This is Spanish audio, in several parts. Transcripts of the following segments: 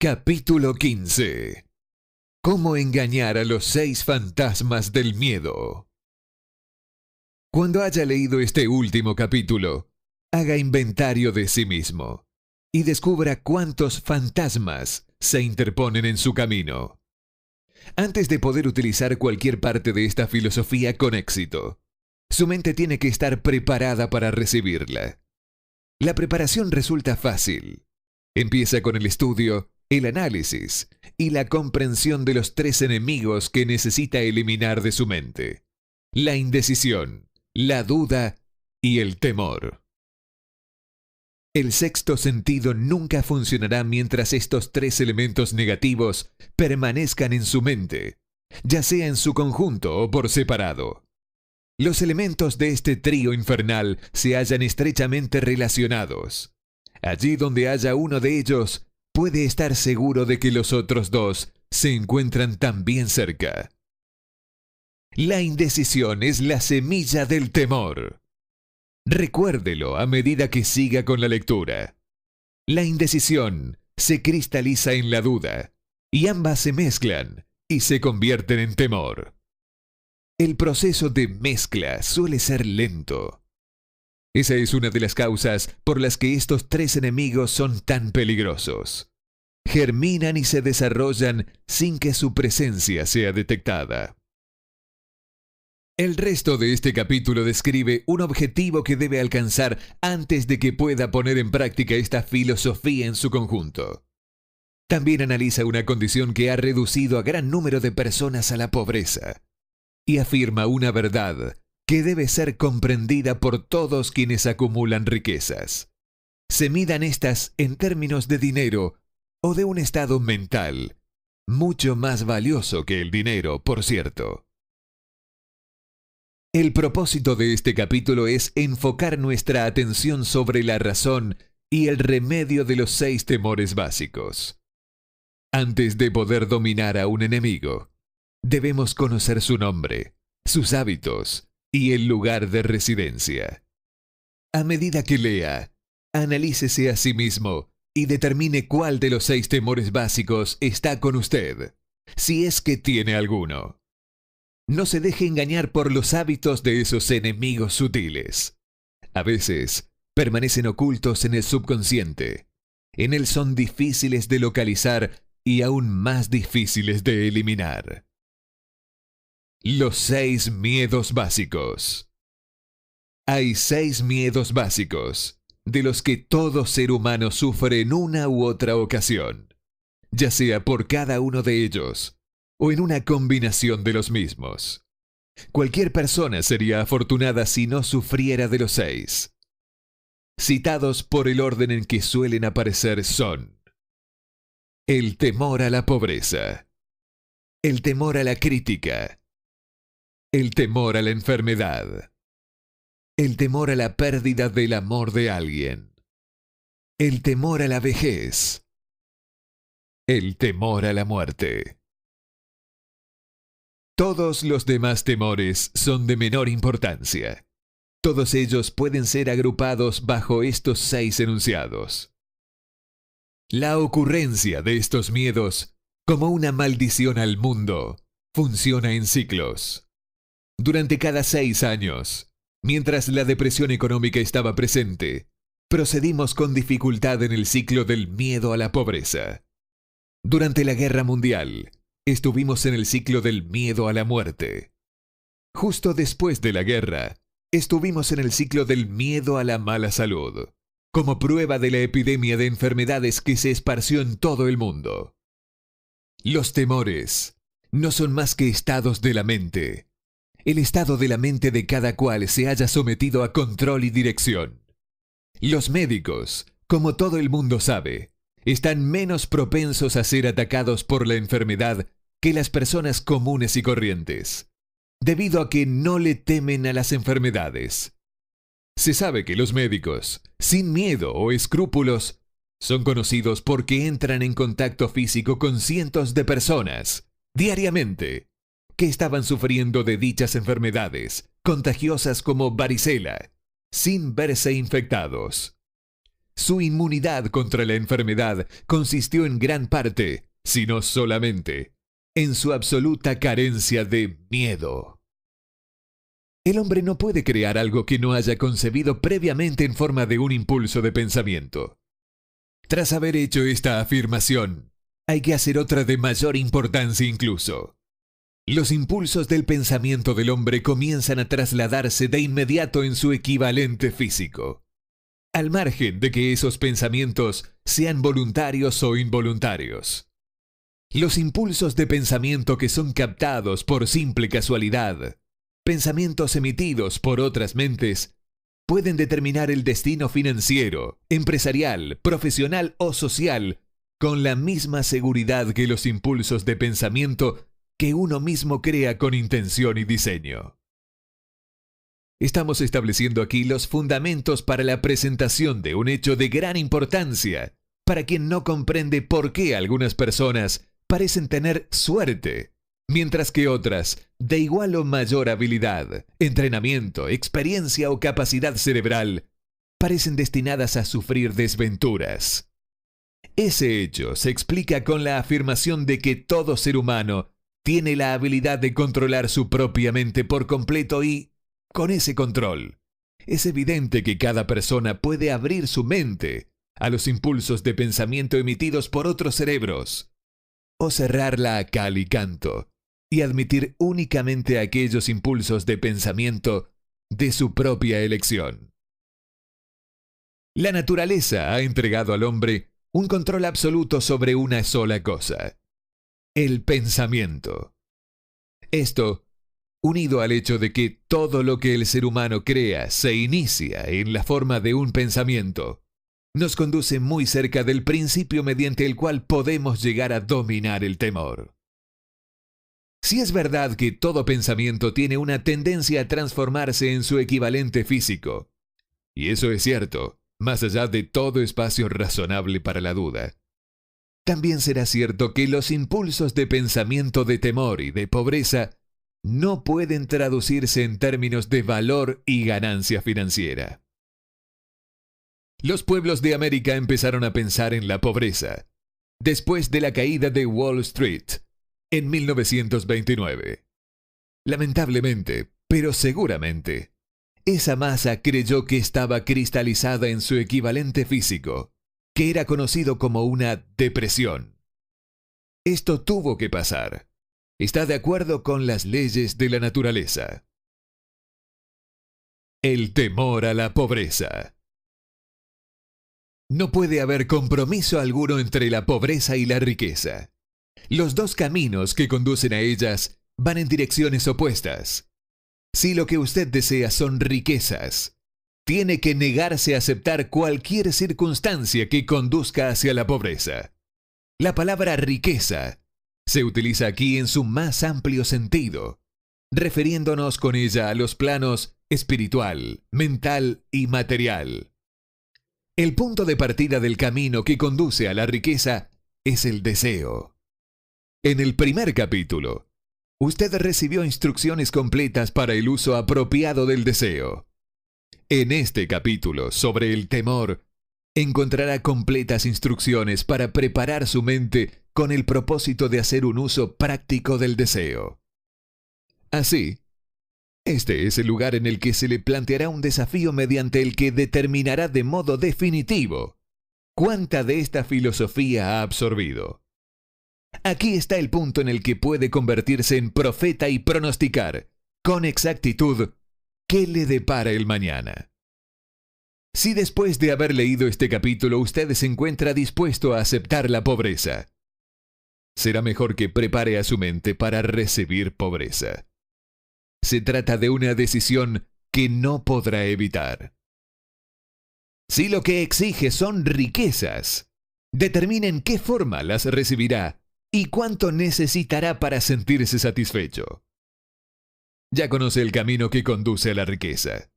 Capítulo 15. ¿Cómo engañar a los 6 fantasmas del miedo? Cuando haya leído este último capítulo, haga inventario de sí mismo y descubra cuántos fantasmas se interponen en su camino. Antes de poder utilizar cualquier parte de esta filosofía con éxito, su mente tiene que estar preparada para recibirla. La preparación resulta fácil. Empieza con el estudio, el análisis y la comprensión de los 3 enemigos que necesita eliminar de su mente: la indecisión, la duda y el temor. El sexto sentido nunca funcionará mientras estos 3 elementos negativos permanezcan en su mente, ya sea en su conjunto o por separado. Los elementos de este trío infernal se hallan estrechamente relacionados. Allí donde haya uno de ellos, puede estar seguro de que los otros 2 se encuentran también cerca. La indecisión es la semilla del temor. Recuérdelo a medida que siga con la lectura. La indecisión se cristaliza en la duda, y ambas se mezclan y se convierten en temor. El proceso de mezcla suele ser lento. Esa es una de las causas por las que estos 3 enemigos son tan peligrosos. Germinan y se desarrollan sin que su presencia sea detectada. El resto de este capítulo describe un objetivo que debe alcanzar antes de que pueda poner en práctica esta filosofía en su conjunto. También analiza una condición que ha reducido a gran número de personas a la pobreza y afirma una verdad que debe ser comprendida por todos quienes acumulan riquezas. Se midan estas en términos de dinero o de un estado mental, mucho más valioso que el dinero, por cierto. El propósito de este capítulo es enfocar nuestra atención sobre la razón y el remedio de los 6 temores básicos. Antes de poder dominar a un enemigo, debemos conocer su nombre, sus hábitos y el lugar de residencia. A medida que lea, analícese a sí mismo y determine cuál de los 6 temores básicos está con usted, si es que tiene alguno. No se deje engañar por los hábitos de esos enemigos sutiles. A veces permanecen ocultos en el subconsciente. En él son difíciles de localizar y aún más difíciles de eliminar. Los 6 miedos básicos. Hay 6 miedos básicos, de los que todo ser humano sufre en una u otra ocasión, ya sea por cada uno de ellos o en una combinación de los mismos. Cualquier persona sería afortunada si no sufriera de los 6. Citados por el orden en que suelen aparecer son: el temor a la pobreza, el temor a la crítica, el temor a la enfermedad, el temor a la pérdida del amor de alguien, el temor a la vejez, el temor a la muerte. Todos los demás temores son de menor importancia. Todos ellos pueden ser agrupados bajo estos 6 enunciados. La ocurrencia de estos miedos, como una maldición al mundo, funciona en ciclos. Durante cada 6 años, mientras la depresión económica estaba presente, procedimos con dificultad en el ciclo del miedo a la pobreza. Durante la Guerra Mundial, estuvimos en el ciclo del miedo a la muerte. Justo después de la guerra, estuvimos en el ciclo del miedo a la mala salud, como prueba de la epidemia de enfermedades que se esparció en todo el mundo. Los temores no son más que estados de la mente. El estado de la mente de cada cual se haya sometido a control y dirección. Los médicos, como todo el mundo sabe, están menos propensos a ser atacados por la enfermedad que las personas comunes y corrientes, debido a que no le temen a las enfermedades. Se sabe que los médicos, sin miedo o escrúpulos, son conocidos porque entran en contacto físico con cientos de personas, diariamente, que estaban sufriendo de dichas enfermedades, contagiosas como varicela, sin verse infectados. Su inmunidad contra la enfermedad consistió en gran parte, si no solamente, en su absoluta carencia de miedo. El hombre no puede crear algo que no haya concebido previamente en forma de un impulso de pensamiento. Tras haber hecho esta afirmación, hay que hacer otra de mayor importancia incluso. Los impulsos del pensamiento del hombre comienzan a trasladarse de inmediato en su equivalente físico, al margen de que esos pensamientos sean voluntarios o involuntarios. Los impulsos de pensamiento que son captados por simple casualidad, pensamientos emitidos por otras mentes, pueden determinar el destino financiero, empresarial, profesional o social con la misma seguridad que los impulsos de pensamiento que uno mismo crea con intención y diseño. Estamos estableciendo aquí los fundamentos para la presentación de un hecho de gran importancia para quien no comprende por qué algunas personas parecen tener suerte, mientras que otras, de igual o mayor habilidad, entrenamiento, experiencia o capacidad cerebral, parecen destinadas a sufrir desventuras. Ese hecho se explica con la afirmación de que todo ser humano tiene la habilidad de controlar su propia mente por completo y, con ese control, es evidente que cada persona puede abrir su mente a los impulsos de pensamiento emitidos por otros cerebros, o cerrarla a cal y canto, y admitir únicamente aquellos impulsos de pensamiento de su propia elección. La naturaleza ha entregado al hombre un control absoluto sobre una sola cosa: el pensamiento. Esto, unido al hecho de que todo lo que el ser humano crea se inicia en la forma de un pensamiento, nos conduce muy cerca del principio mediante el cual podemos llegar a dominar el temor. Si es verdad que todo pensamiento tiene una tendencia a transformarse en su equivalente físico, y eso es cierto, más allá de todo espacio razonable para la duda, también será cierto que los impulsos de pensamiento de temor y de pobreza no pueden traducirse en términos de valor y ganancia financiera. Los pueblos de América empezaron a pensar en la pobreza después de la caída de Wall Street en 1929. Lamentablemente, pero seguramente, esa masa creyó que estaba cristalizada en su equivalente físico, que era conocido como una depresión. Esto tuvo que pasar. Está de acuerdo con las leyes de la naturaleza. El temor a la pobreza. No puede haber compromiso alguno entre la pobreza y la riqueza. Los dos caminos que conducen a ellas van en direcciones opuestas. Si lo que usted desea son riquezas, tiene que negarse a aceptar cualquier circunstancia que conduzca hacia la pobreza. La palabra riqueza se utiliza aquí en su más amplio sentido, refiriéndonos con ella a los planos espiritual, mental y material. El punto de partida del camino que conduce a la riqueza es el deseo. En el primer capítulo, usted recibió instrucciones completas para el uso apropiado del deseo. En este capítulo sobre el temor, encontrará completas instrucciones para preparar su mente con el propósito de hacer un uso práctico del deseo. Así, este es el lugar en el que se le planteará un desafío mediante el que determinará de modo definitivo cuánta de esta filosofía ha absorbido. Aquí está el punto en el que puede convertirse en profeta y pronosticar, con exactitud, qué le depara el mañana. Si después de haber leído este capítulo usted se encuentra dispuesto a aceptar la pobreza, será mejor que prepare a su mente para recibir pobreza. Se trata de una decisión que no podrá evitar. Si lo que exige son riquezas, determine en qué forma las recibirá y cuánto necesitará para sentirse satisfecho. Ya conoce el camino que conduce a la riqueza.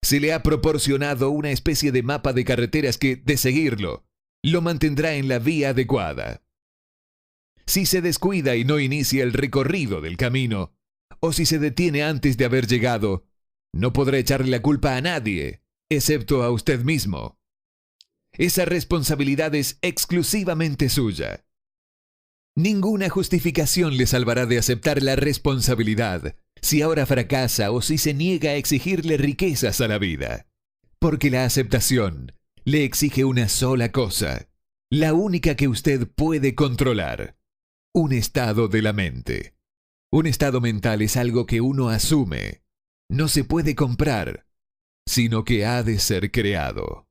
Se le ha proporcionado una especie de mapa de carreteras que, de seguirlo, lo mantendrá en la vía adecuada. Si se descuida y no inicia el recorrido del camino, o si se detiene antes de haber llegado, no podrá echarle la culpa a nadie, excepto a usted mismo. Esa responsabilidad es exclusivamente suya. Ninguna justificación le salvará de aceptar la responsabilidad si ahora fracasa o si se niega a exigirle riquezas a la vida. Porque la aceptación le exige una sola cosa, la única que usted puede controlar: un estado de la mente. Un estado mental es algo que uno asume, no se puede comprar, sino que ha de ser creado.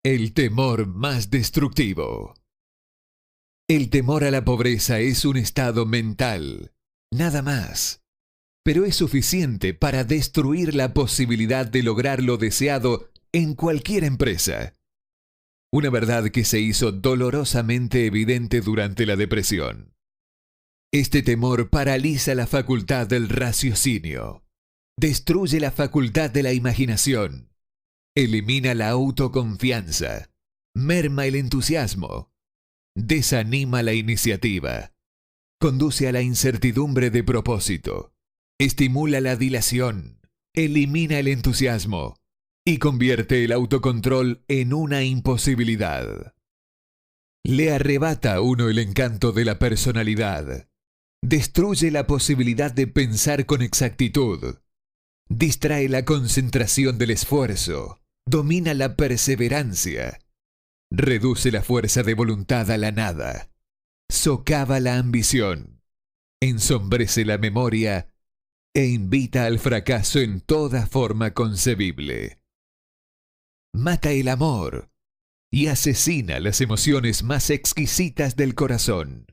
El temor más destructivo. El temor a la pobreza es un estado mental, nada más, pero es suficiente para destruir la posibilidad de lograr lo deseado en cualquier empresa. Una verdad que se hizo dolorosamente evidente durante la depresión. Este temor paraliza la facultad del raciocinio, destruye la facultad de la imaginación, elimina la autoconfianza, merma el entusiasmo, desanima la iniciativa, conduce a la incertidumbre de propósito, estimula la dilación, elimina el entusiasmo y convierte el autocontrol en una imposibilidad. Le arrebata a uno el encanto de la personalidad, destruye la posibilidad de pensar con exactitud, distrae la concentración del esfuerzo, domina la perseverancia, reduce la fuerza de voluntad a la nada, socava la ambición, ensombrece la memoria e invita al fracaso en toda forma concebible. Mata el amor y asesina las emociones más exquisitas del corazón.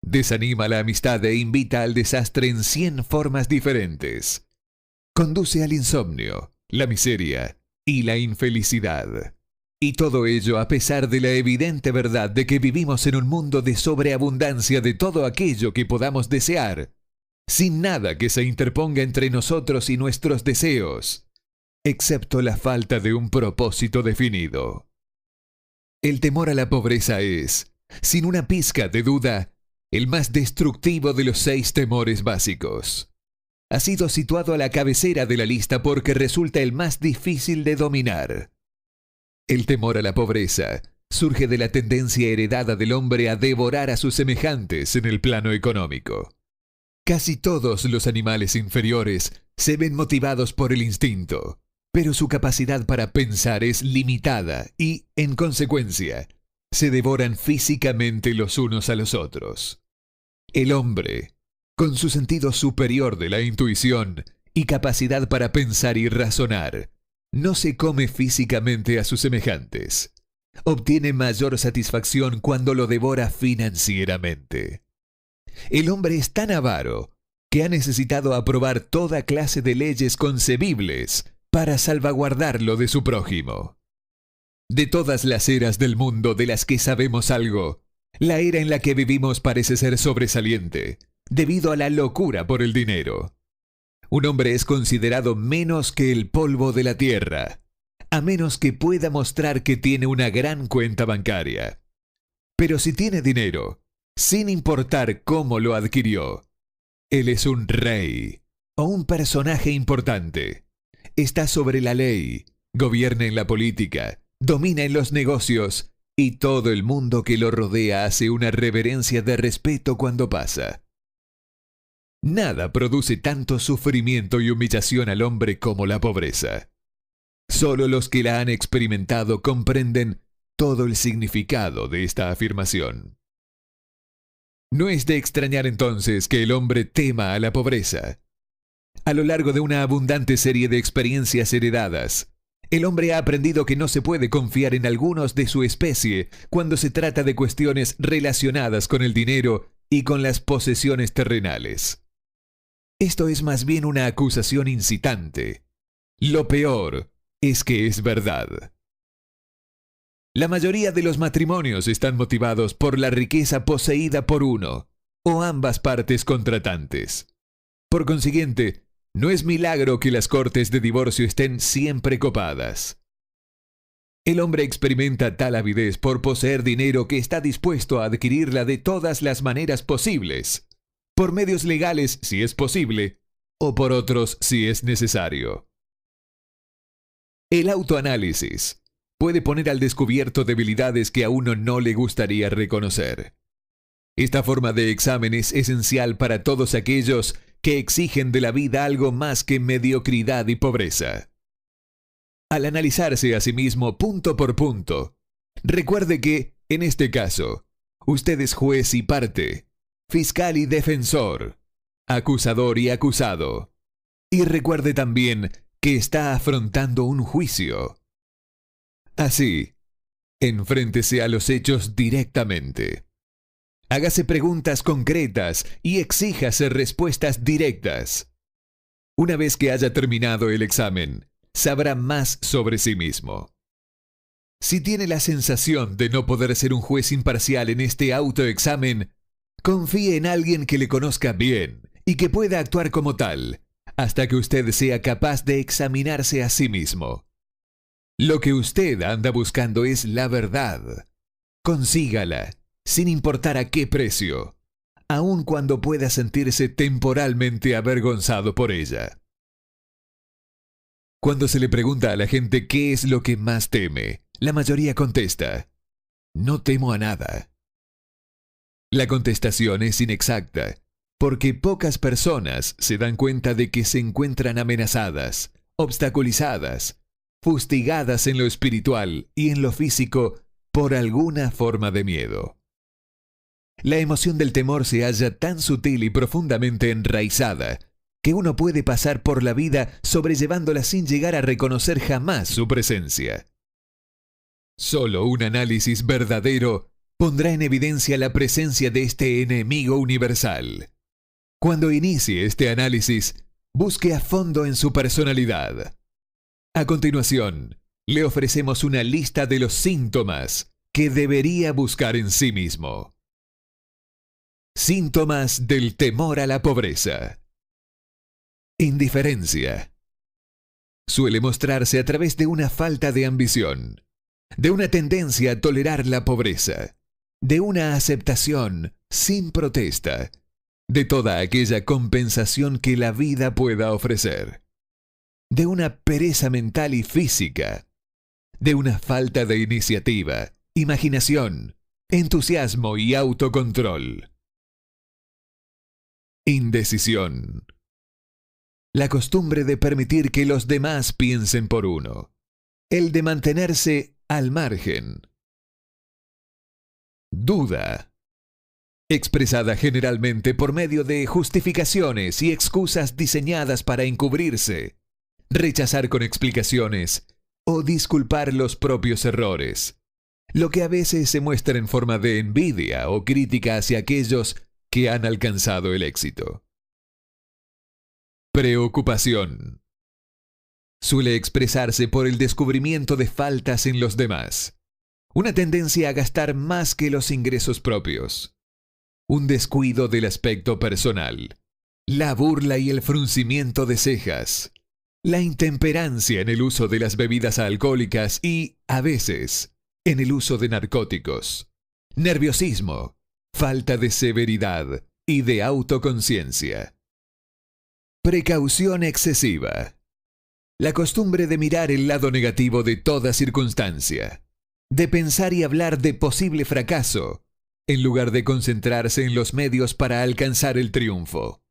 Desanima la amistad e invita al desastre en 100 formas diferentes. Conduce al insomnio, la miseria y la infelicidad. Y todo ello a pesar de la evidente verdad de que vivimos en un mundo de sobreabundancia de todo aquello que podamos desear, sin nada que se interponga entre nosotros y nuestros deseos, excepto la falta de un propósito definido. El temor a la pobreza es, sin una pizca de duda, el más destructivo de los 6 temores básicos. Ha sido situado a la cabecera de la lista porque resulta el más difícil de dominar. El temor a la pobreza surge de la tendencia heredada del hombre a devorar a sus semejantes en el plano económico. Casi todos los animales inferiores se ven motivados por el instinto, pero su capacidad para pensar es limitada y, en consecuencia, se devoran físicamente los unos a los otros. El hombre, con su sentido superior de la intuición y capacidad para pensar y razonar, no se come físicamente a sus semejantes. Obtiene mayor satisfacción cuando lo devora financieramente. El hombre es tan avaro que ha necesitado aprobar toda clase de leyes concebibles para salvaguardarlo de su prójimo. De todas las eras del mundo de las que sabemos algo, la era en la que vivimos parece ser sobresaliente, debido a la locura por el dinero. Un hombre es considerado menos que el polvo de la tierra, a menos que pueda mostrar que tiene una gran cuenta bancaria. Pero si tiene dinero, sin importar cómo lo adquirió, él es un rey o un personaje importante. Está sobre la ley, gobierna en la política, domina en los negocios y todo el mundo que lo rodea hace una reverencia de respeto cuando pasa. Nada produce tanto sufrimiento y humillación al hombre como la pobreza. Solo los que la han experimentado comprenden todo el significado de esta afirmación. No es de extrañar entonces que el hombre tema a la pobreza. A lo largo de una abundante serie de experiencias heredadas, el hombre ha aprendido que no se puede confiar en algunos de su especie cuando se trata de cuestiones relacionadas con el dinero y con las posesiones terrenales. Esto es más bien una acusación incitante. Lo peor es que es verdad. La mayoría de los matrimonios están motivados por la riqueza poseída por uno o ambas partes contratantes. Por consiguiente, no es milagro que las cortes de divorcio estén siempre copadas. El hombre experimenta tal avidez por poseer dinero que está dispuesto a adquirirla de todas las maneras posibles, por medios legales si es posible, o por otros si es necesario. El autoanálisis puede poner al descubierto debilidades que a uno no le gustaría reconocer. Esta forma de examen es esencial para todos aquellos que exigen de la vida algo más que mediocridad y pobreza. Al analizarse a sí mismo punto por punto, recuerde que, en este caso, usted es juez y parte, fiscal y defensor, acusador y acusado. Y recuerde también que está afrontando un juicio. Así, enfréntese a los hechos directamente. Hágase preguntas concretas y exíjase respuestas directas. Una vez que haya terminado el examen, sabrá más sobre sí mismo. Si tiene la sensación de no poder ser un juez imparcial en este autoexamen, confíe en alguien que le conozca bien y que pueda actuar como tal, hasta que usted sea capaz de examinarse a sí mismo. Lo que usted anda buscando es la verdad. Consígala, sin importar a qué precio, aun cuando pueda sentirse temporalmente avergonzado por ella. Cuando se le pregunta a la gente qué es lo que más teme, la mayoría contesta: no temo a nada. La contestación es inexacta, porque pocas personas se dan cuenta de que se encuentran amenazadas, obstaculizadas, fustigadas en lo espiritual y en lo físico por alguna forma de miedo. La emoción del temor se halla tan sutil y profundamente enraizada que uno puede pasar por la vida sobrellevándola sin llegar a reconocer jamás su presencia. Solo un análisis verdadero pondrá en evidencia la presencia de este enemigo universal. Cuando inicie este análisis, busque a fondo en su personalidad. A continuación, le ofrecemos una lista de los síntomas que debería buscar en sí mismo. Síntomas del temor a la pobreza. Indiferencia. Suele mostrarse a través de una falta de ambición, de una tendencia a tolerar la pobreza, de una aceptación sin protesta, de toda aquella compensación que la vida pueda ofrecer, de una pereza mental y física, de una falta de iniciativa, imaginación, entusiasmo y autocontrol. Indecisión. La costumbre de permitir que los demás piensen por uno. El de mantenerse al margen. Duda. Expresada generalmente por medio de justificaciones y excusas diseñadas para encubrirse, rechazar con explicaciones o disculpar los propios errores, lo que a veces se muestra en forma de envidia o crítica hacia aquellos que han alcanzado el éxito. Preocupación. Suele expresarse por el descubrimiento de faltas en los demás, una tendencia a gastar más que los ingresos propios, un descuido del aspecto personal, la burla y el fruncimiento de cejas, la intemperancia en el uso de las bebidas alcohólicas y, a veces, en el uso de narcóticos, nerviosismo, falta de severidad y de autoconciencia. Precaución excesiva. La costumbre de mirar el lado negativo de toda circunstancia, de pensar y hablar de posible fracaso, en lugar de concentrarse en los medios para alcanzar el triunfo.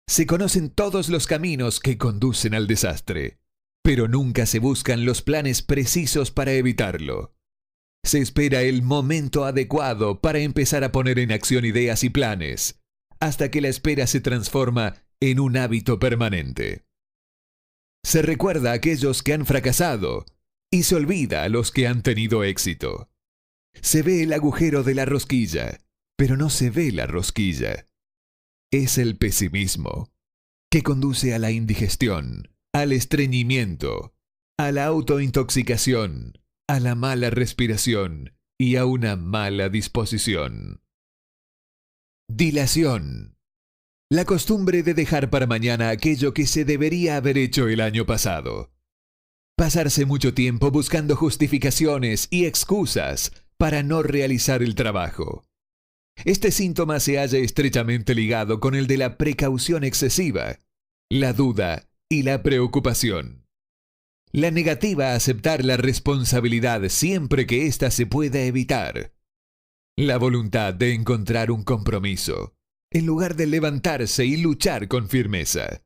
Se conocen todos los caminos que conducen al desastre, pero nunca se buscan los planes precisos para evitarlo. Se espera el momento adecuado para empezar a poner en acción ideas y planes, hasta que la espera se transforma en un hábito permanente. Se recuerda a aquellos que han fracasado y se olvida a los que han tenido éxito. Se ve el agujero de la rosquilla, pero no se ve la rosquilla. Es el pesimismo, que conduce a la indigestión, al estreñimiento, a la autointoxicación, a la mala respiración y a una mala disposición. Dilación. La costumbre de dejar para mañana aquello que se debería haber hecho el año pasado. Pasarse mucho tiempo buscando justificaciones y excusas para no realizar el trabajo. Este síntoma se halla estrechamente ligado con el de la precaución excesiva, la duda y la preocupación. la negativa a aceptar la responsabilidad siempre que ésta se pueda evitar, la voluntad de encontrar un compromiso, en lugar de levantarse y luchar con firmeza,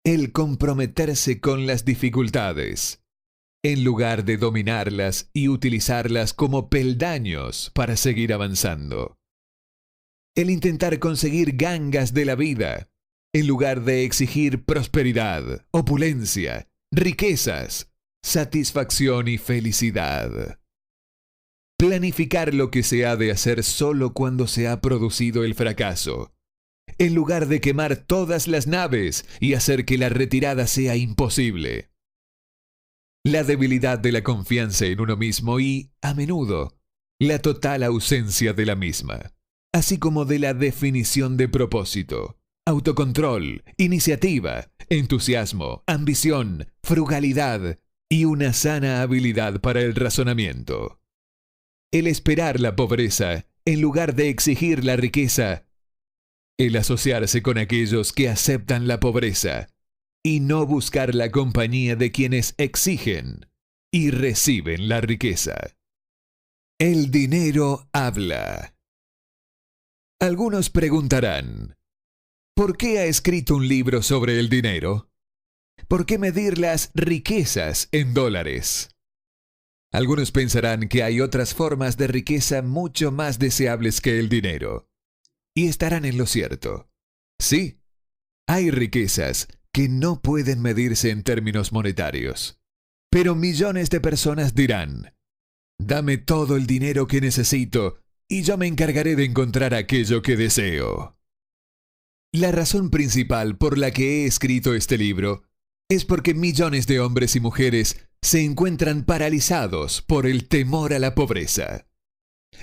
el comprometerse con las dificultades, en lugar de dominarlas y utilizarlas como peldaños para seguir avanzando, el intentar conseguir gangas de la vida, en lugar de exigir prosperidad, opulencia, riquezas, satisfacción y felicidad. Planificar lo que se ha de hacer solo cuando se ha producido el fracaso, en lugar de quemar todas las naves y hacer que la retirada sea imposible. La debilidad de la confianza en uno mismo y, a menudo, la total ausencia de la misma, así como de la definición de propósito, autocontrol, iniciativa, entusiasmo, ambición, frugalidad y una sana habilidad para el razonamiento. El esperar la pobreza en lugar de exigir la riqueza. El asociarse con aquellos que aceptan la pobreza y no buscar la compañía de quienes exigen y reciben la riqueza. El dinero habla. Algunos preguntarán, ¿por qué ha escrito un libro sobre el dinero? ¿Por qué medir las riquezas en dólares? Algunos pensarán que hay otras formas de riqueza mucho más deseables que el dinero. Y estarán en lo cierto. Sí, hay riquezas que no pueden medirse en términos monetarios. Pero millones de personas dirán, dame todo el dinero que necesito y yo me encargaré de encontrar aquello que deseo. La razón principal por la que he escrito este libro es porque millones de hombres y mujeres se encuentran paralizados por el temor a la pobreza.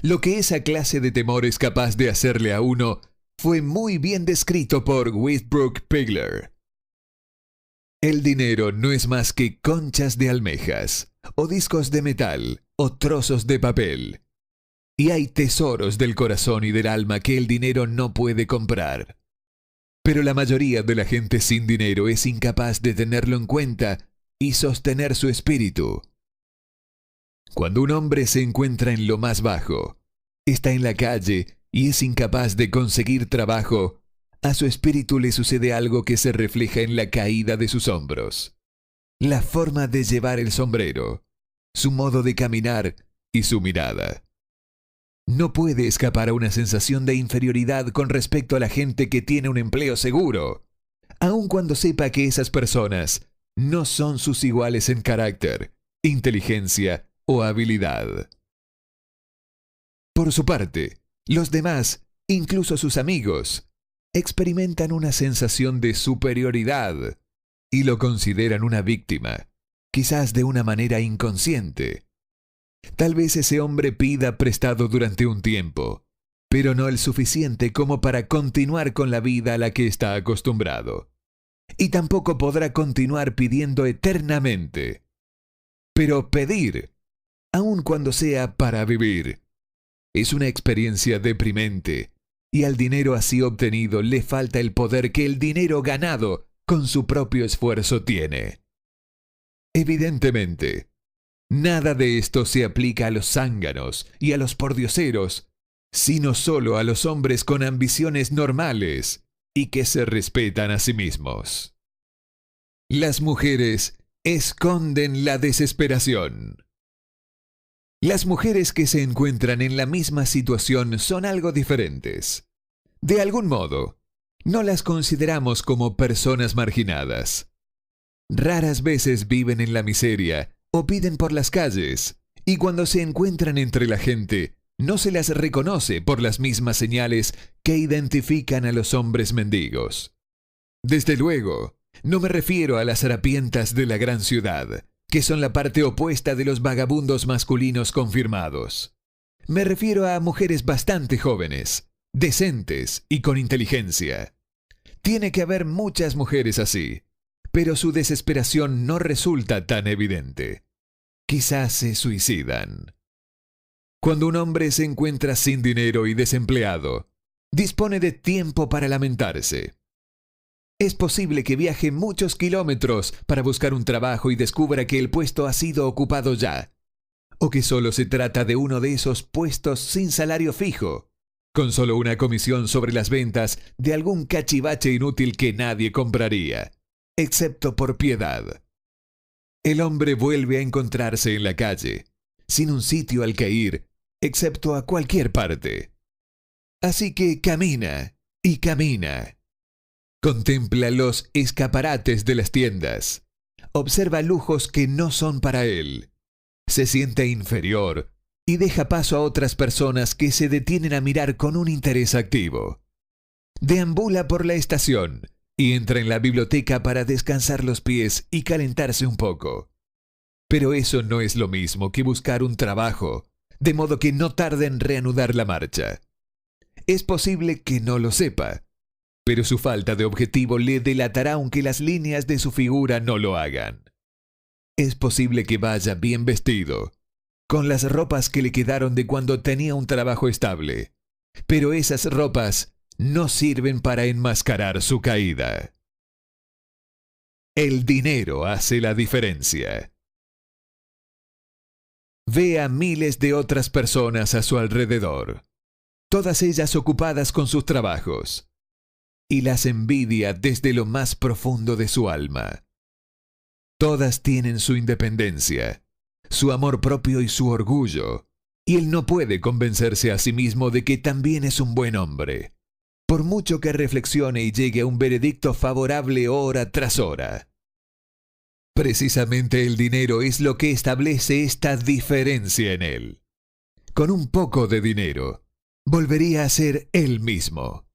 Lo que esa clase de temor es capaz de hacerle a uno fue muy bien descrito por Whitbrook Pigler. El dinero no es más que conchas de almejas, o discos de metal, o trozos de papel. Y hay tesoros del corazón y del alma que el dinero no puede comprar. Pero la mayoría de la gente sin dinero es incapaz de tenerlo en cuenta y sostener su espíritu. Cuando un hombre se encuentra en lo más bajo, está en la calle y es incapaz de conseguir trabajo, a su espíritu le sucede algo que se refleja en la caída de sus hombros, la forma de llevar el sombrero, su modo de caminar y su mirada. No puede escapar a una sensación de inferioridad con respecto a la gente que tiene un empleo seguro, aun cuando sepa que esas personas no son sus iguales en carácter, inteligencia o habilidad. Por su parte, los demás, incluso sus amigos, experimentan una sensación de superioridad y lo consideran una víctima, quizás de una manera inconsciente. Tal vez ese hombre pida prestado durante un tiempo, pero no el suficiente como para continuar con la vida a la que está acostumbrado. Y tampoco podrá continuar pidiendo eternamente. Pero pedir, aun cuando sea para vivir, es una experiencia deprimente, y al dinero así obtenido le falta el poder que el dinero ganado con su propio esfuerzo tiene. Evidentemente, nada de esto se aplica a los zánganos y a los pordioseros, sino solo a los hombres con ambiciones normales y que se respetan a sí mismos. Las mujeres esconden la desesperación. Las mujeres que se encuentran en la misma situación son algo diferentes. De algún modo, no las consideramos como personas marginadas. Raras veces viven en la miseria o piden por las calles, y cuando se encuentran entre la gente, no se las reconoce por las mismas señales que identifican a los hombres mendigos. Desde luego, no me refiero a las harapientas de la gran ciudad, que son la parte opuesta de los vagabundos masculinos confirmados. Me refiero a mujeres bastante jóvenes, decentes y con inteligencia. Tiene que haber muchas mujeres así, pero su desesperación no resulta tan evidente. Quizás se suicidan. Cuando un hombre se encuentra sin dinero y desempleado, dispone de tiempo para lamentarse. Es posible que viaje muchos kilómetros para buscar un trabajo y descubra que el puesto ha sido ocupado ya, o que solo se trata de uno de esos puestos sin salario fijo, con solo una comisión sobre las ventas de algún cachivache inútil que nadie compraría, excepto por piedad. El hombre vuelve a encontrarse en la calle, sin un sitio al que ir, excepto a cualquier parte. Así que camina y camina. Contempla los escaparates de las tiendas. Observa lujos que no son para él. Se siente inferior y deja paso a otras personas que se detienen a mirar con un interés activo. Deambula por la estación y entra en la biblioteca para descansar los pies y calentarse un poco. Pero eso no es lo mismo que buscar un trabajo, de modo que no tarde en reanudar la marcha. Es posible que no lo sepa, pero su falta de objetivo le delatará aunque las líneas de su figura no lo hagan. Es posible que vaya bien vestido, con las ropas que le quedaron de cuando tenía un trabajo estable, pero esas ropas no sirven para enmascarar su caída. El dinero hace la diferencia. Ve a miles de otras personas a su alrededor, todas ellas ocupadas con sus trabajos, y las envidia desde lo más profundo de su alma. Todas tienen su independencia, su amor propio y su orgullo, y él no puede convencerse a sí mismo de que también es un buen hombre, por mucho que reflexione y llegue a un veredicto favorable hora tras hora. Precisamente el dinero es lo que establece esta diferencia en él. Con un poco de dinero, volvería a ser él mismo.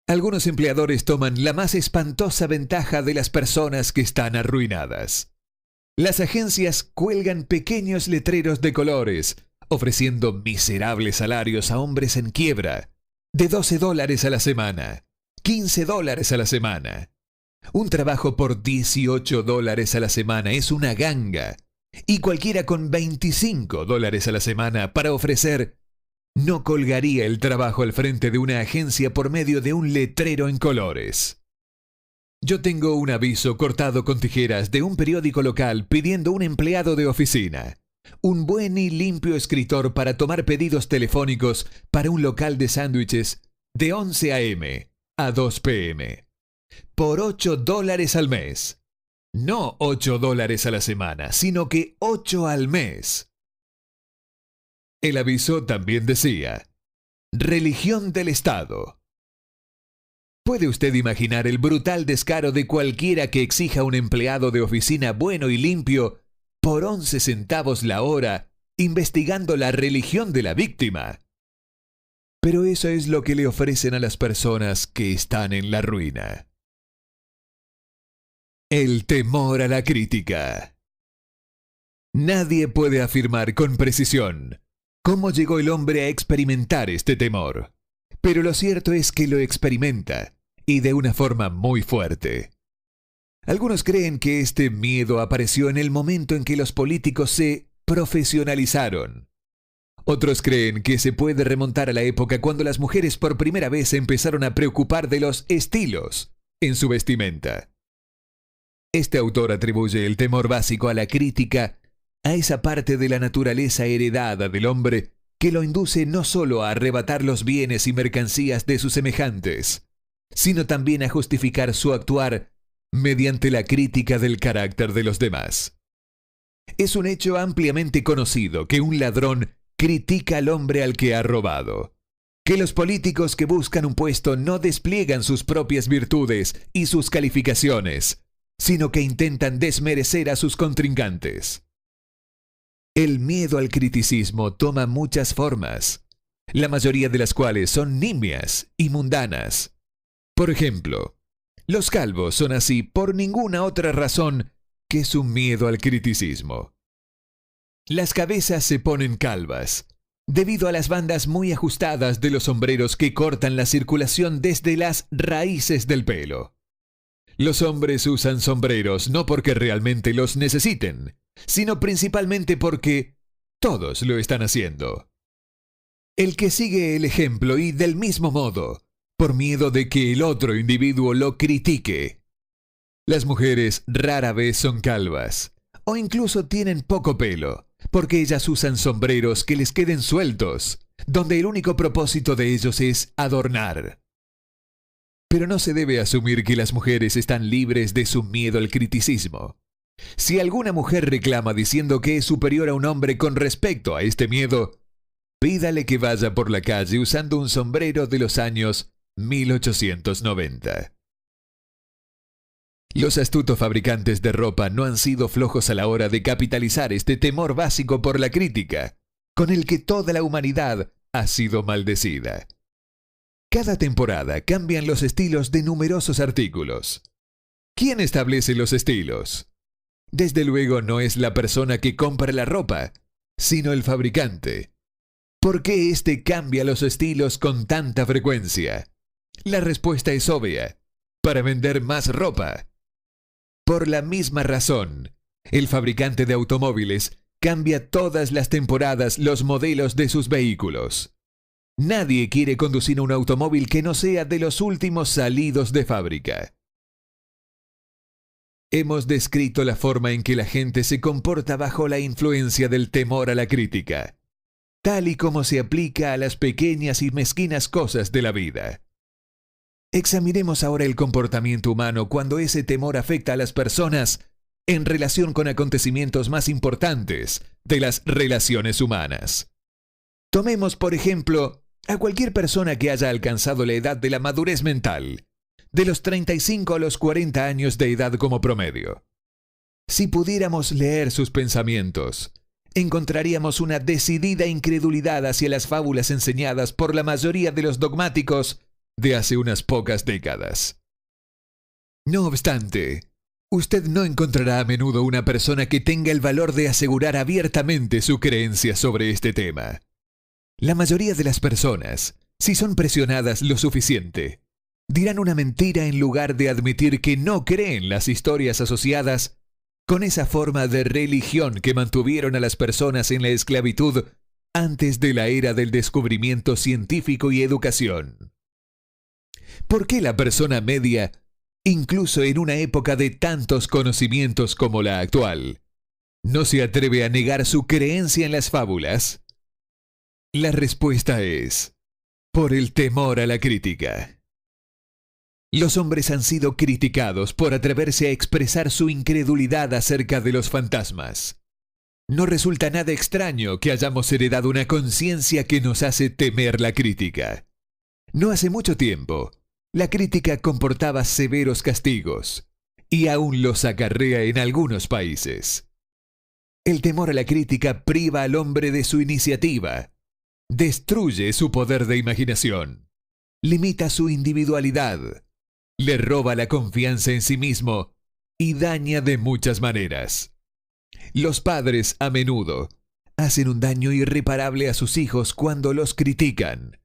Algunos empleadores toman la más espantosa ventaja de las personas que están arruinadas. Las agencias cuelgan pequeños letreros de colores, ofreciendo miserables salarios a hombres en quiebra, de $12 a la semana, $15 a la semana. Un trabajo por $18 a la semana es una ganga, y cualquiera con $25 a la semana para ofrecer no colgaría el trabajo al frente de una agencia por medio de un letrero en colores. Yo tengo un aviso cortado con tijeras de un periódico local pidiendo un empleado de oficina, un buen y limpio escritor para tomar pedidos telefónicos para un local de sándwiches de 11 a.m. a 2 p.m. por $8 al mes. No $8 a la semana, sino que 8 al mes. El aviso también decía: religión del Estado. ¿Puede usted imaginar el brutal descaro de cualquiera que exija un empleado de oficina bueno y limpio por 11 centavos la hora, investigando la religión de la víctima? Pero eso es lo que le ofrecen a las personas que están en la ruina. El temor a la crítica. Nadie puede afirmar con precisión cómo llegó el hombre a experimentar este temor, pero lo cierto es que lo experimenta, y de una forma muy fuerte. Algunos creen que este miedo apareció en el momento en que los políticos se profesionalizaron. Otros creen que se puede remontar a la época cuando las mujeres por primera vez se empezaron a preocupar de los estilos en su vestimenta. Este autor atribuye el temor básico a la crítica a esa parte de la naturaleza heredada del hombre que lo induce no solo a arrebatar los bienes y mercancías de sus semejantes, sino también a justificar su actuar mediante la crítica del carácter de los demás. Es un hecho ampliamente conocido que un ladrón critica al hombre al que ha robado, que los políticos que buscan un puesto no despliegan sus propias virtudes y sus calificaciones, sino que intentan desmerecer a sus contrincantes. El miedo al criticismo toma muchas formas, la mayoría de las cuales son nimias y mundanas. Por ejemplo, los calvos son así por ninguna otra razón que su miedo al criticismo. Las cabezas se ponen calvas, debido a las bandas muy ajustadas de los sombreros que cortan la circulación desde las raíces del pelo. Los hombres usan sombreros no porque realmente los necesiten, sino principalmente porque todos lo están haciendo. El que sigue el ejemplo y del mismo modo por miedo de que el otro individuo lo critique. Las mujeres rara vez son calvas, o incluso tienen poco pelo, porque ellas usan sombreros que les queden sueltos, donde el único propósito de ellos es adornar. Pero no se debe asumir que las mujeres están libres de su miedo al criticismo. Si alguna mujer reclama diciendo que es superior a un hombre con respecto a este miedo, pídale que vaya por la calle usando un sombrero de los años 1890. Los astutos fabricantes de ropa no han sido flojos a la hora de capitalizar este temor básico por la crítica, con el que toda la humanidad ha sido maldecida. Cada temporada cambian los estilos de numerosos artículos. ¿Quién establece los estilos? Desde luego no es la persona que compra la ropa, sino el fabricante. ¿Por qué éste cambia los estilos con tanta frecuencia? La respuesta es obvia: para vender más ropa. Por la misma razón, el fabricante de automóviles cambia todas las temporadas los modelos de sus vehículos. Nadie quiere conducir un automóvil que no sea de los últimos salidos de fábrica. Hemos descrito la forma en que la gente se comporta bajo la influencia del temor a la crítica, tal y como se aplica a las pequeñas y mezquinas cosas de la vida. Examinemos ahora el comportamiento humano cuando ese temor afecta a las personas en relación con acontecimientos más importantes de las relaciones humanas. Tomemos, por ejemplo, a cualquier persona que haya alcanzado la edad de la madurez mental, de los 35 a los 40 años de edad como promedio. Si pudiéramos leer sus pensamientos, encontraríamos una decidida incredulidad hacia las fábulas enseñadas por la mayoría de los dogmáticos de hace unas pocas décadas. No obstante, usted no encontrará a menudo una persona que tenga el valor de asegurar abiertamente su creencia sobre este tema. La mayoría de las personas, si son presionadas lo suficiente, dirán una mentira en lugar de admitir que no creen las historias asociadas con esa forma de religión que mantuvieron a las personas en la esclavitud antes de la era del descubrimiento científico y educación. ¿Por qué la persona media, incluso en una época de tantos conocimientos como la actual, no se atreve a negar su creencia en las fábulas? La respuesta es: por el temor a la crítica. Los hombres han sido criticados por atreverse a expresar su incredulidad acerca de los fantasmas. No resulta nada extraño que hayamos heredado una conciencia que nos hace temer la crítica. No hace mucho tiempo, la crítica comportaba severos castigos, y aún los acarrea en algunos países. El temor a la crítica priva al hombre de su iniciativa, destruye su poder de imaginación, limita su individualidad, le roba la confianza en sí mismo y daña de muchas maneras. Los padres, a menudo, hacen un daño irreparable a sus hijos cuando los critican.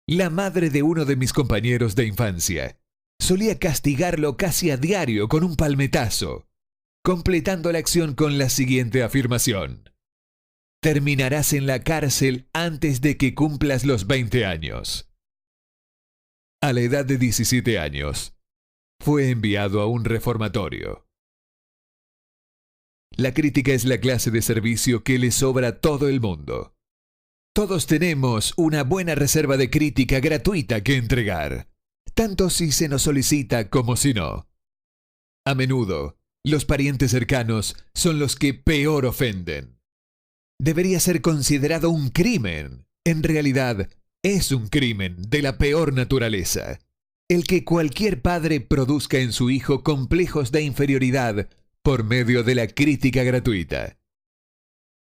La madre de uno de mis compañeros de infancia solía castigarlo casi a diario con un palmetazo, completando la acción con la siguiente afirmación: terminarás en la cárcel antes de que cumplas los 20 años. A la edad de 17 años, fue enviado a un reformatorio. La crítica es la clase de servicio que le sobra a todo el mundo. Todos tenemos una buena reserva de crítica gratuita que entregar, tanto si se nos solicita como si no. A menudo, los parientes cercanos son los que peor ofenden. Debería ser considerado un crimen. En realidad, es un crimen de la peor naturaleza, el que cualquier padre produzca en su hijo complejos de inferioridad por medio de la crítica gratuita.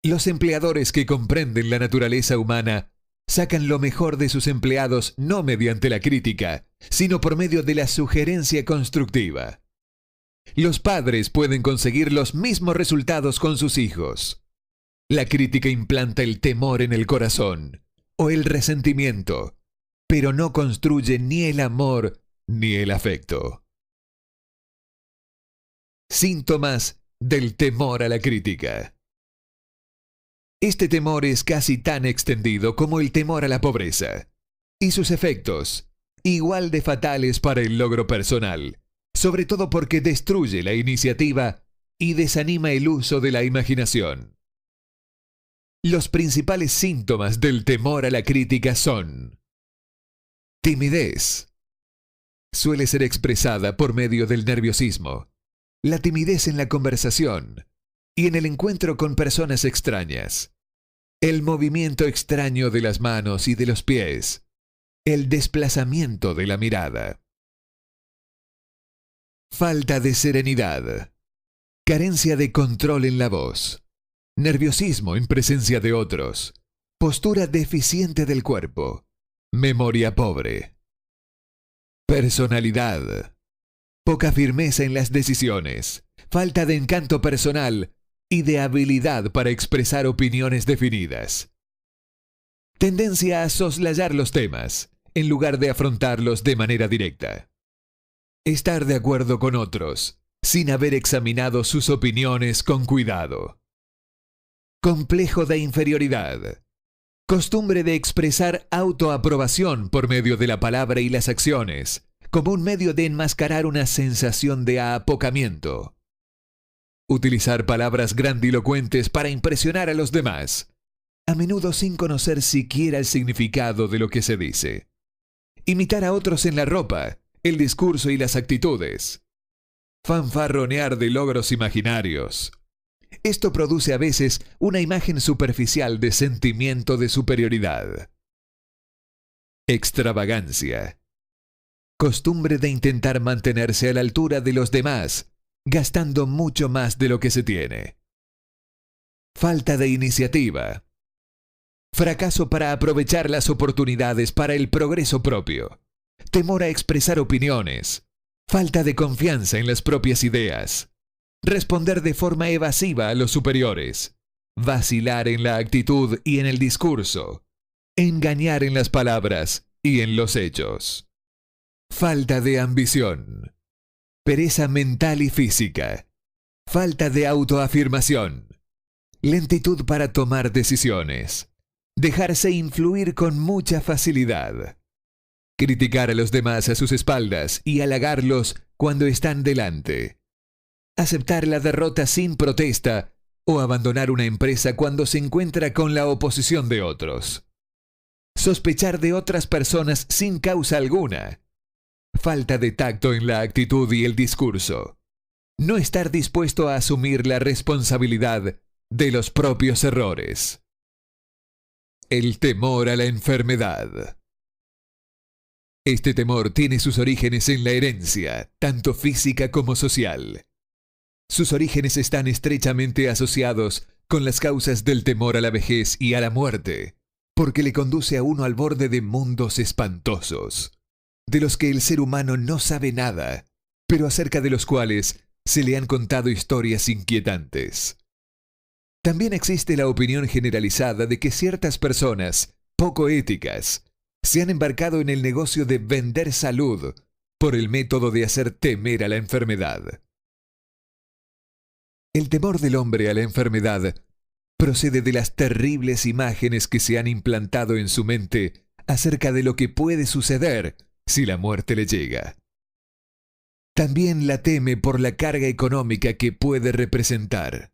Los empleadores que comprenden la naturaleza humana sacan lo mejor de sus empleados no mediante la crítica, sino por medio de la sugerencia constructiva. Los padres pueden conseguir los mismos resultados con sus hijos. La crítica implanta el temor en el corazón o el resentimiento, pero no construye ni el amor ni el afecto. Síntomas del temor a la crítica. Este temor es casi tan extendido como el temor a la pobreza, y sus efectos, igual de fatales para el logro personal, sobre todo porque destruye la iniciativa y desanima el uso de la imaginación. Los principales síntomas del temor a la crítica son: timidez. Suele ser expresada por medio del nerviosismo, la timidez en la conversación y en el encuentro con personas extrañas, el movimiento extraño de las manos y de los pies, el desplazamiento de la mirada. Falta de serenidad, carencia de control en la voz, nerviosismo en presencia de otros, postura deficiente del cuerpo, memoria pobre. Personalidad, poca firmeza en las decisiones, falta de encanto personal y de habilidad para expresar opiniones definidas. Tendencia a soslayar los temas, en lugar de afrontarlos de manera directa. Estar de acuerdo con otros, sin haber examinado sus opiniones con cuidado. Complejo de inferioridad. Costumbre de expresar autoaprobación por medio de la palabra y las acciones, como un medio de enmascarar una sensación de apocamiento. Utilizar palabras grandilocuentes para impresionar a los demás, a menudo sin conocer siquiera el significado de lo que se dice. Imitar a otros en la ropa, el discurso y las actitudes. Fanfarronear de logros imaginarios. Esto produce a veces una imagen superficial de sentimiento de superioridad. Extravagancia. Costumbre de intentar mantenerse a la altura de los demás, gastando mucho más de lo que se tiene. Falta de iniciativa. Fracaso para aprovechar las oportunidades para el progreso propio. Temor a expresar opiniones. Falta de confianza en las propias ideas. Responder de forma evasiva a los superiores. Vacilar en la actitud y en el discurso. Engañar en las palabras y en los hechos. Falta de ambición. Pereza mental y física. Falta de autoafirmación. Lentitud para tomar decisiones. Dejarse influir con mucha facilidad. Criticar a los demás a sus espaldas y halagarlos cuando están delante. Aceptar la derrota sin protesta o abandonar una empresa cuando se encuentra con la oposición de otros. Sospechar de otras personas sin causa alguna. Falta de tacto en la actitud y el discurso. No estar dispuesto a asumir la responsabilidad de los propios errores. El temor a la enfermedad. Este temor tiene sus orígenes en la herencia, tanto física como social. Sus orígenes están estrechamente asociados con las causas del temor a la vejez y a la muerte, porque le conduce a uno al borde de mundos espantosos, de los que el ser humano no sabe nada, pero acerca de los cuales se le han contado historias inquietantes. También existe la opinión generalizada de que ciertas personas, poco éticas, se han embarcado en el negocio de vender salud por el método de hacer temer a la enfermedad. El temor del hombre a la enfermedad procede de las terribles imágenes que se han implantado en su mente acerca de lo que puede suceder si la muerte le llega. También la teme por la carga económica que puede representar.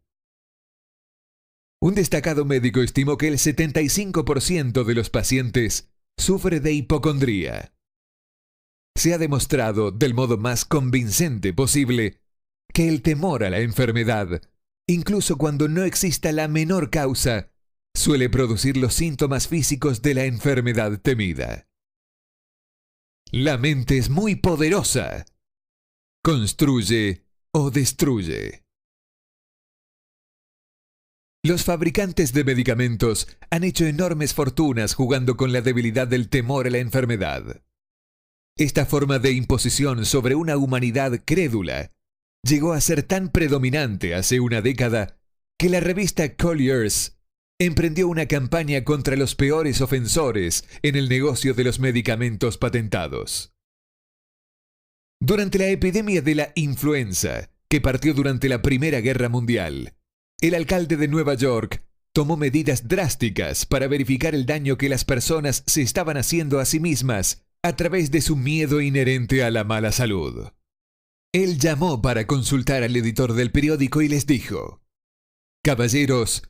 Un destacado médico estimó que el 75% de los pacientes sufre de hipocondría. Se ha demostrado del modo más convincente posible que el temor a la enfermedad, incluso cuando no exista la menor causa, suele producir los síntomas físicos de la enfermedad temida. La mente es muy poderosa. Construye o destruye. Los fabricantes de medicamentos han hecho enormes fortunas jugando con la debilidad del temor a la enfermedad. Esta forma de imposición sobre una humanidad crédula llegó a ser tan predominante hace una década que la revista Collier's emprendió una campaña contra los peores ofensores en el negocio de los medicamentos patentados. Durante la epidemia de la influenza, que partió durante la Primera Guerra Mundial, el alcalde de Nueva York tomó medidas drásticas para verificar el daño que las personas se estaban haciendo a sí mismas a través de su miedo inherente a la mala salud. Él llamó para consultar al editor del periódico y les dijo: «Caballeros,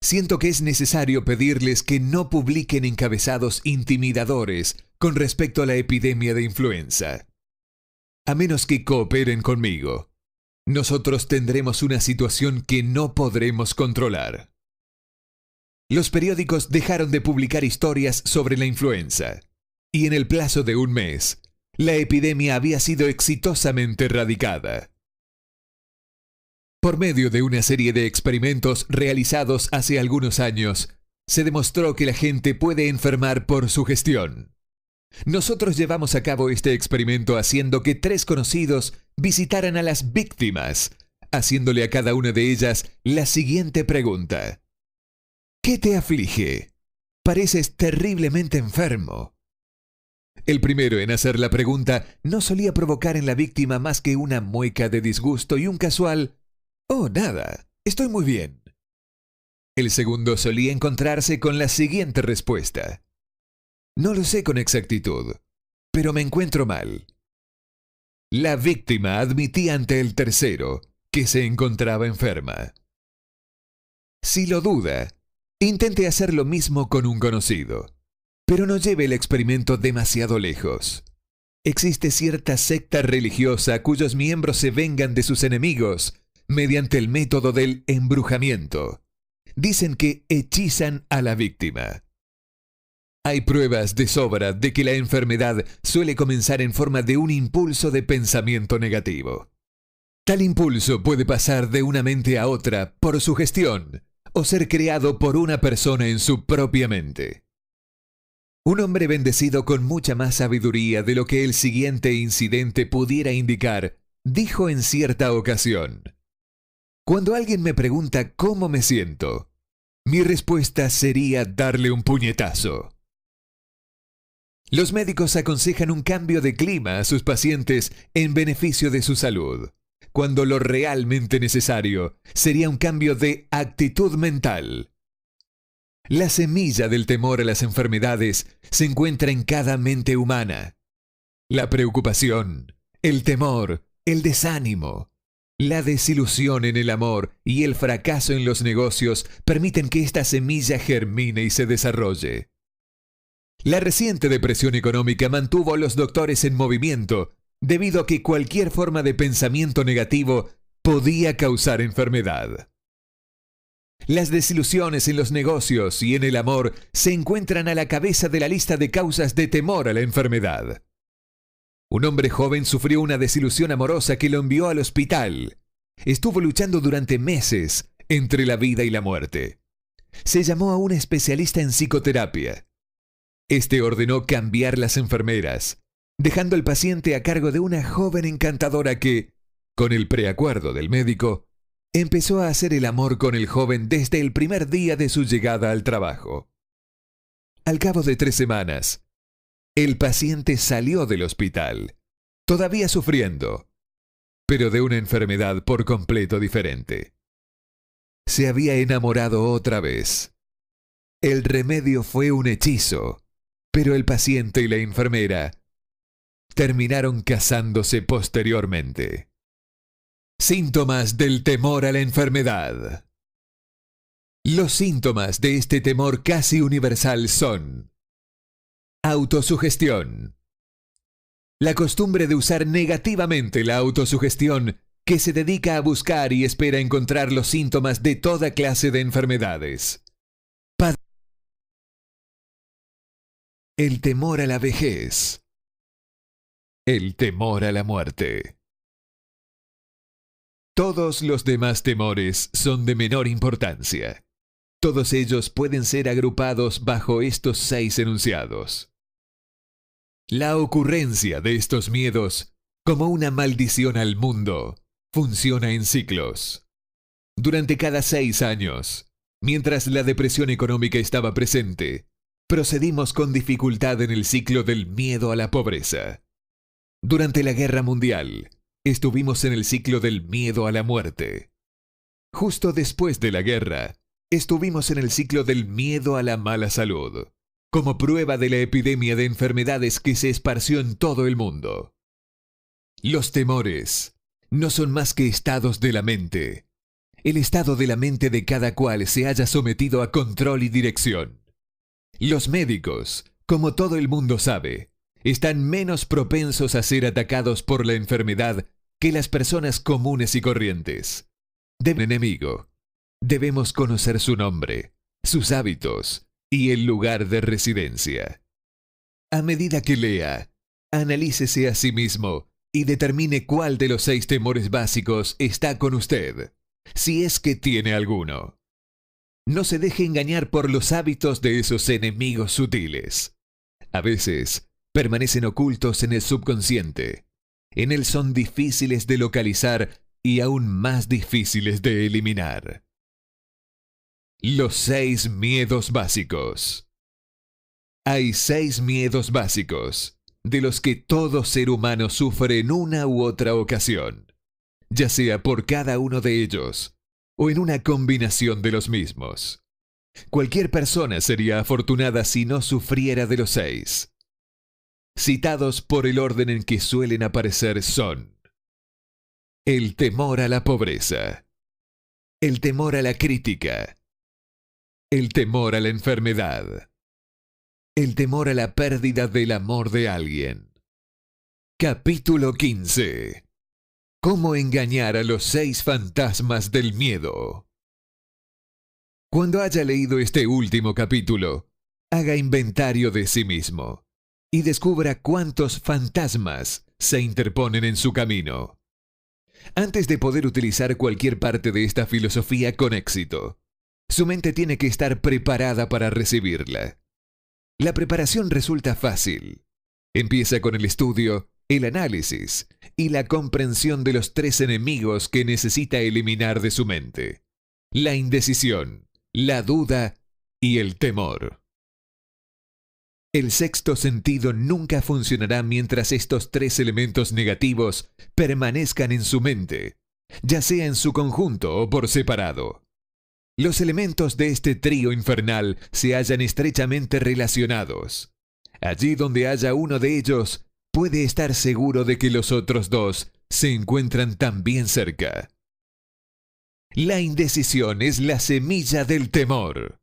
siento que es necesario pedirles que no publiquen encabezados intimidadores con respecto a la epidemia de influenza. A menos que cooperen conmigo, nosotros tendremos una situación que no podremos controlar». Los periódicos dejaron de publicar historias sobre la influenza, y en el plazo de un mes, la epidemia había sido exitosamente erradicada. Por medio de una serie de experimentos realizados hace algunos años, se demostró que la gente puede enfermar por sugestión. Nosotros llevamos a cabo este experimento haciendo que 3 conocidos visitaran a las víctimas, haciéndole a cada una de ellas la siguiente pregunta: ¿qué te aflige? Pareces terriblemente enfermo. El primero en hacer la pregunta no solía provocar en la víctima más que una mueca de disgusto y un casual: «Oh, nada, estoy muy bien». El segundo solía encontrarse con la siguiente respuesta: «No lo sé con exactitud, pero me encuentro mal». La víctima admitía ante el tercero que se encontraba enferma. Si lo duda, intente hacer lo mismo con un conocido, pero no lleve el experimento demasiado lejos. Existe cierta secta religiosa cuyos miembros se vengan de sus enemigos mediante el método del embrujamiento. Dicen que hechizan a la víctima. Hay pruebas de sobra de que la enfermedad suele comenzar en forma de un impulso de pensamiento negativo. Tal impulso puede pasar de una mente a otra por sugestión o ser creado por una persona en su propia mente. Un hombre bendecido con mucha más sabiduría de lo que el siguiente incidente pudiera indicar, dijo en cierta ocasión: «Cuando alguien me pregunta cómo me siento, mi respuesta sería darle un puñetazo». Los médicos aconsejan un cambio de clima a sus pacientes en beneficio de su salud, cuando lo realmente necesario sería un cambio de actitud mental. La semilla del temor a las enfermedades se encuentra en cada mente humana. La preocupación, el temor, el desánimo, la desilusión en el amor y el fracaso en los negocios permiten que esta semilla germine y se desarrolle. La reciente depresión económica mantuvo a los doctores en movimiento debido a que cualquier forma de pensamiento negativo podía causar enfermedad. Las desilusiones en los negocios y en el amor se encuentran a la cabeza de la lista de causas de temor a la enfermedad. Un hombre joven sufrió una desilusión amorosa que lo envió al hospital. Estuvo luchando durante meses entre la vida y la muerte. Se llamó a un especialista en psicoterapia. Este ordenó cambiar las enfermeras, dejando al paciente a cargo de una joven encantadora que, con el preacuerdo del médico, empezó a hacer el amor con el joven desde el primer día de su llegada al trabajo. Al cabo de 3 semanas, el paciente salió del hospital, todavía sufriendo, pero de una enfermedad por completo diferente. Se había enamorado otra vez. El remedio fue un hechizo, pero el paciente y la enfermera terminaron casándose posteriormente. Síntomas del temor a la enfermedad. Los síntomas de este temor casi universal son: autosugestión. La costumbre de usar negativamente la autosugestión, que se dedica a buscar y espera encontrar los síntomas de toda clase de enfermedades. El temor a la vejez. El temor a la muerte. Todos los demás temores son de menor importancia. Todos ellos pueden ser agrupados bajo estos 6 enunciados. La ocurrencia de estos miedos, como una maldición al mundo, funciona en ciclos. Durante cada 6 años, mientras la depresión económica estaba presente, procedimos con dificultad en el ciclo del miedo a la pobreza. Durante la Guerra Mundial, estuvimos en el ciclo del miedo a la muerte. Justo después de la guerra, estuvimos en el ciclo del miedo a la mala salud. como prueba de la epidemia de enfermedades que se esparció en todo el mundo. Los temores no son más que estados de la mente. El estado de la mente de cada cual se haya sometido a control y dirección. Los médicos, como todo el mundo sabe, están menos propensos a ser atacados por la enfermedad que las personas comunes y corrientes. De enemigo, debemos conocer su nombre, sus hábitos y el lugar de residencia. A medida que lea, analícese a sí mismo y determine cuál de los 6 temores básicos está con usted, si es que tiene alguno. No se deje engañar por los hábitos de esos enemigos sutiles. A veces, permanecen ocultos en el subconsciente. En él son difíciles de localizar y aún más difíciles de eliminar. Los 6 miedos básicos. Hay 6 miedos básicos, de los que todo ser humano sufre en una u otra ocasión, ya sea por cada uno de ellos o en una combinación de los mismos. Cualquier persona sería afortunada si no sufriera de los 6. Citados por el orden en que suelen aparecer son: el temor a la pobreza, el temor a la crítica, el temor a la enfermedad, el temor a la pérdida del amor de alguien. Capítulo 15. ¿Cómo engañar a los 6 fantasmas del miedo? Cuando haya leído este último capítulo, haga inventario de sí mismo y descubra cuántos fantasmas se interponen en su camino. Antes de poder utilizar cualquier parte de esta filosofía con éxito, su mente tiene que estar preparada para recibirla. La preparación resulta fácil. Empieza con el estudio, el análisis y la comprensión de los 3 enemigos que necesita eliminar de su mente: la indecisión, la duda y el temor. El sexto sentido nunca funcionará mientras estos 3 elementos negativos permanezcan en su mente, ya sea en su conjunto o por separado. Los elementos de este trío infernal se hallan estrechamente relacionados. Allí donde haya uno de ellos, puede estar seguro de que los otros 2 se encuentran también cerca. La indecisión es la semilla del temor.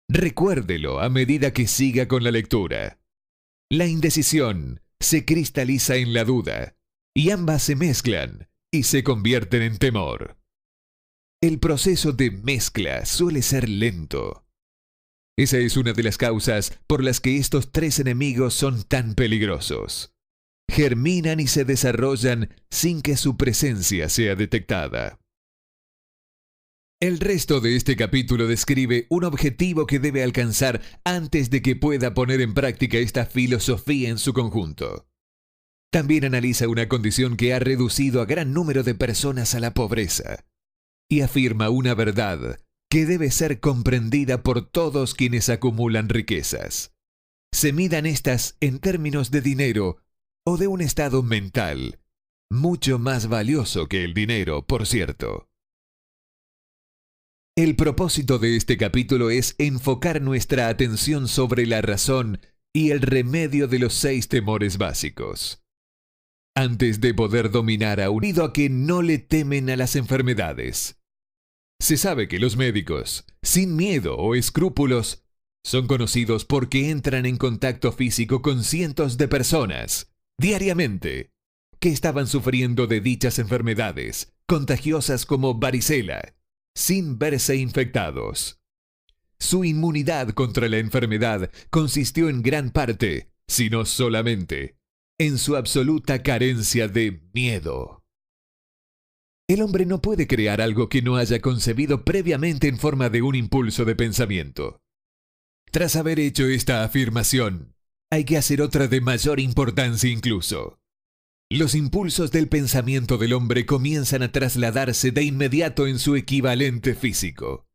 Recuérdelo a medida que siga con la lectura. La indecisión se cristaliza en la duda, y ambas se mezclan y se convierten en temor. El proceso de mezcla suele ser lento. Esa es una de las causas por las que estos 3 enemigos son tan peligrosos. Germinan y se desarrollan sin que su presencia sea detectada. El resto de este capítulo describe un objetivo que debe alcanzar antes de que pueda poner en práctica esta filosofía en su conjunto. También analiza una condición que ha reducido a gran número de personas a la pobreza y afirma una verdad que debe ser comprendida por todos quienes acumulan riquezas. Se midan estas en términos de dinero o de un estado mental, mucho más valioso que el dinero, por cierto. El propósito de este capítulo es enfocar nuestra atención sobre la razón y el remedio de los 6 temores básicos. Antes de poder dominar a unido a que no le temen a las enfermedades. Se sabe que los médicos, sin miedo o escrúpulos, son conocidos porque entran en contacto físico con cientos de personas, diariamente, que estaban sufriendo de dichas enfermedades, contagiosas como varicela, sin verse infectados. Su inmunidad contra la enfermedad consistió en gran parte, si no solamente, en su absoluta carencia de miedo. El hombre no puede crear algo que no haya concebido previamente en forma de un impulso de pensamiento. Tras haber hecho esta afirmación, hay que hacer otra de mayor importancia incluso. Los impulsos del pensamiento del hombre comienzan a trasladarse de inmediato en su equivalente físico,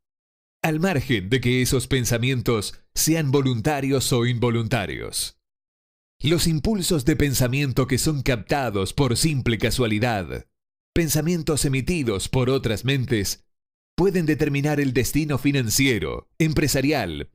al margen de que esos pensamientos sean voluntarios o involuntarios. Los impulsos de pensamiento que son captados por simple casualidad, pensamientos emitidos por otras mentes, pueden determinar el destino financiero, empresarial,